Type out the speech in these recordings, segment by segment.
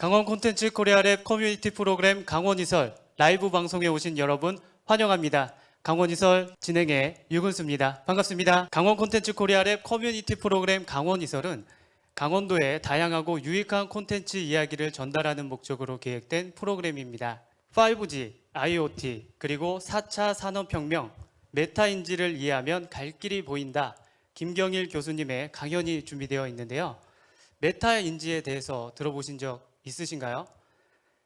강원 콘텐츠 코리아랩 커뮤니티 프로그램 강원이설 라이브 방송에 오신 여러분 환영합니다. 강원이설 진행의 유근수입니다. 반갑습니다. 강원 콘텐츠 코리아랩 커뮤니티 프로그램 강원이설은 강원도의 다양하고 유익한 콘텐츠 이야기를 전달하는 목적으로 계획된 프로그램입니다. 5G, IoT, 그리고 4차 산업혁명, 메타인지를 이해하면 갈 길이 보인다. 김경일 교수님의 강연이 준비되어 있는데요. 메타인지에 대해서 들어보신 적 있으신가요?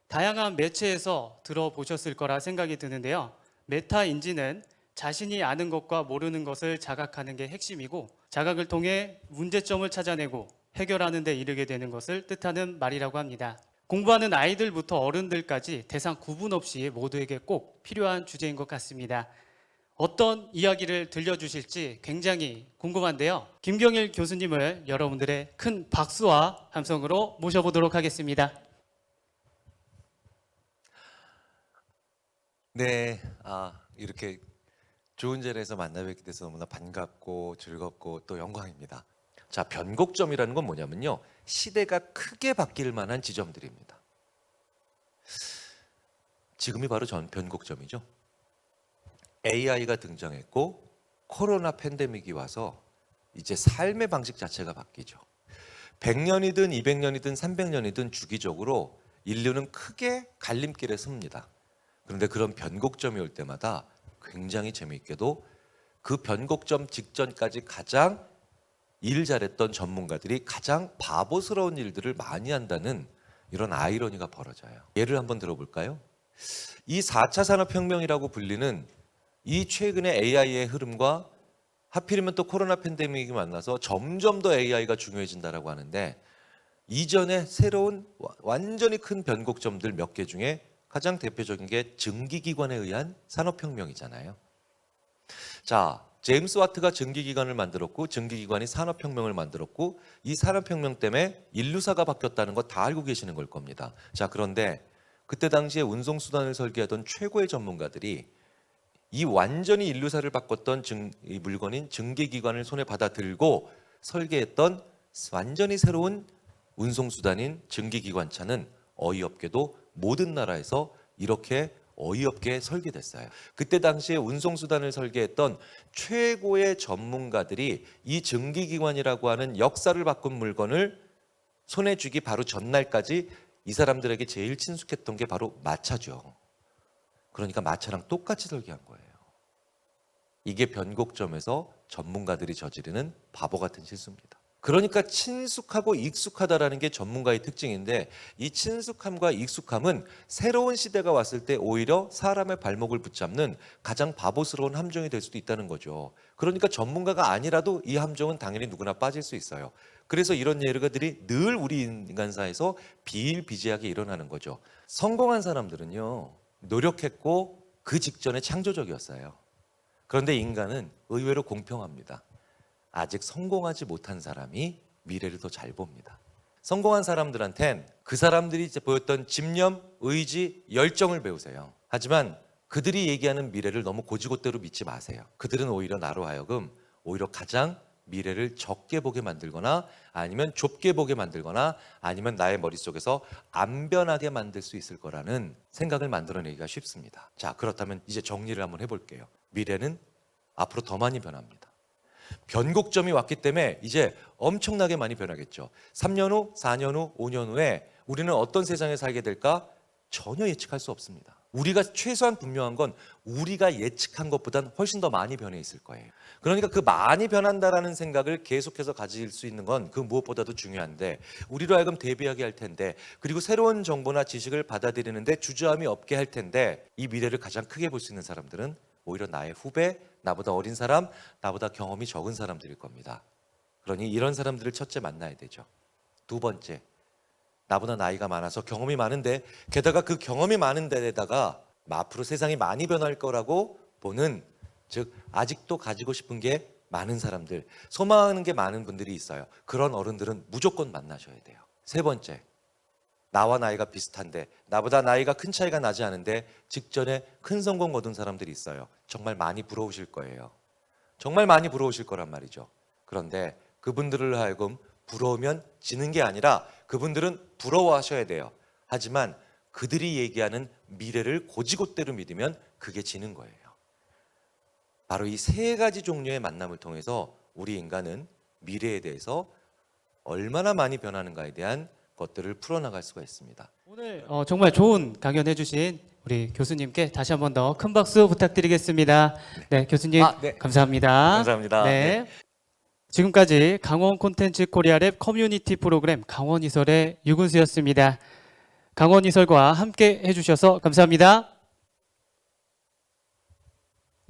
다양한 매체에서 들어보셨을 거라 생각이 드는데요. 메타인지는 자신이 아는 것과 모르는 것을 자각하는 게 핵심이고, 자각을 통해 문제점을 찾아내고 해결하는 데 이르게 되는 것을 뜻하는 말이라고 합니다. 공부하는 아이들부터 어른들까지 대상 구분 없이 모두에게 꼭 필요한 주제인 것 같습니다. 어떤 이야기를 들려주실지 굉장히 궁금한데요. 김경일 교수님을 여러분들의 큰 박수와 함성으로 모셔보도록 하겠습니다. 네, 이렇게 좋은 자리에서 만나 뵙게 돼서 너무나 반갑고 즐겁고 또 영광입니다. 자, 변곡점이라는 건 뭐냐면요, 시대가 크게 바뀔 만한 지점들입니다. 지금이 바로 변곡점이죠. AI가 등장했고 코로나 팬데믹이 와서 이제 삶의 방식 자체가 바뀌죠. 100년이든 200년이든 300년이든 주기적으로 인류는 크게 갈림길에 섭니다. 그런데 그런 변곡점이 올 때마다 굉장히 재미있게도 그 변곡점 직전까지 가장 일 잘했던 전문가들이 가장 바보스러운 일들을 많이 한다는 이런 아이러니가 벌어져요. 예를 한번 들어볼까요? 이 4차 산업혁명이라고 불리는 이 최근의 AI의 흐름과 하필이면 또 코로나 팬데믹이 만나서 점점 더 AI가 중요해진다라고 하는데, 이전에 새로운 완전히 큰 변곡점들 몇 개 중에 가장 대표적인 게 증기기관에 의한 산업혁명이잖아요. 자, 제임스 와트가 증기기관을 만들었고 증기기관이 산업혁명을 만들었고 이 산업혁명 때문에 인류사가 바뀌었다는 거 다 알고 계시는 걸 겁니다. 자, 그런데 그때 당시에 운송수단을 설계하던 최고의 전문가들이 이 완전히 인류사를 바꿨던 이 물건인 증기기관을 손에 받아들고 설계했던 완전히 새로운 운송수단인 증기기관차는 어이없게도 모든 나라에서 이렇게 어이없게 설계됐어요. 그때 당시에 운송수단을 설계했던 최고의 전문가들이 이 증기기관이라고 하는 역사를 바꾼 물건을 손에 쥐기 바로 전날까지 이 사람들에게 제일 친숙했던 게 바로 마차죠. 그러니까 마차랑 똑같이 설계한 거예요. 이게 변곡점에서 전문가들이 저지르는 바보 같은 실수입니다. 그러니까 친숙하고 익숙하다라는 게 전문가의 특징인데, 이 친숙함과 익숙함은 새로운 시대가 왔을 때 오히려 사람의 발목을 붙잡는 가장 바보스러운 함정이 될 수도 있다는 거죠. 그러니까 전문가가 아니라도 이 함정은 당연히 누구나 빠질 수 있어요. 그래서 이런 예들이 늘 우리 인간사에서 비일비재하게 일어나는 거죠. 성공한 사람들은요, 노력했고 그 직전에 창조적이었어요. 그런데 인간은 의외로 공평합니다. 아직 성공하지 못한 사람이 미래를 더 잘 봅니다. 성공한 사람들한텐 그 사람들이 이제 보였던 집념, 의지, 열정을 배우세요. 하지만 그들이 얘기하는 미래를 너무 고지고대로 믿지 마세요. 그들은 오히려 나로 하여금 오히려 가장 미래를 적게 보게 만들거나 아니면 좁게 보게 만들거나 아니면 나의 머릿속에서 안 변하게 만들 수 있을 거라는 생각을 만들어내기가 쉽습니다. 자, 그렇다면 이제 정리를 한번 해볼게요. 미래는 앞으로 더 많이 변합니다. 변곡점이 왔기 때문에 이제 엄청나게 많이 변하겠죠. 3년 후, 4년 후, 5년 후에 우리는 어떤 세상에 살게 될까? 전혀 예측할 수 없습니다. 우리가 최소한 분명한 건 우리가 예측한 것보단 훨씬 더 많이 변해 있을 거예요. 그러니까 그 많이 변한다라는 생각을 계속해서 가질 수 있는 건 그 무엇보다도 중요한데, 우리로 하여금 대비하게 할 텐데, 그리고 새로운 정보나 지식을 받아들이는데 주저함이 없게 할 텐데, 이 미래를 가장 크게 볼 수 있는 사람들은 오히려 나의 후배, 나보다 어린 사람, 나보다 경험이 적은 사람들일 겁니다. 그러니 이런 사람들을 첫째 만나야 되죠. 두 번째, 나보다 나이가 많아서 경험이 많은데, 게다가 그 경험이 많은 데다가 앞으로 세상이 많이 변할 거라고 보는, 즉 아직도 가지고 싶은 게 많은 사람들, 소망하는 게 많은 분들이 있어요. 그런 어른들은 무조건 만나셔야 돼요. 세 번째, 나와 나이가 비슷한데 나보다 나이가 큰 차이가 나지 않은데 직전에 큰 성공 거둔 사람들이 있어요. 정말 많이 부러우실 거예요. 정말 많이 부러우실 거란 말이죠. 그런데 그분들을 하여금 부러우면 지는 게 아니라 그분들은 부러워하셔야 돼요. 하지만 그들이 얘기하는 미래를 고지곳대로 믿으면 그게 지는 거예요. 바로 이 세 가지 종류의 만남을 통해서 우리 인간은 미래에 대해서 얼마나 많이 변하는가에 대한 것들을 풀어나갈 수가 있습니다. 오늘 정말 좋은 강연해 주신 우리 교수님께 다시 한 번 더 큰 박수 부탁드리겠습니다. 네, 교수님 네. 감사합니다. 감사합니다. 네. 지금까지 강원 콘텐츠 코리아랩 커뮤니티 프로그램 강원 이설의 유근수였습니다. 강원 이설과 함께 해주셔서 감사합니다.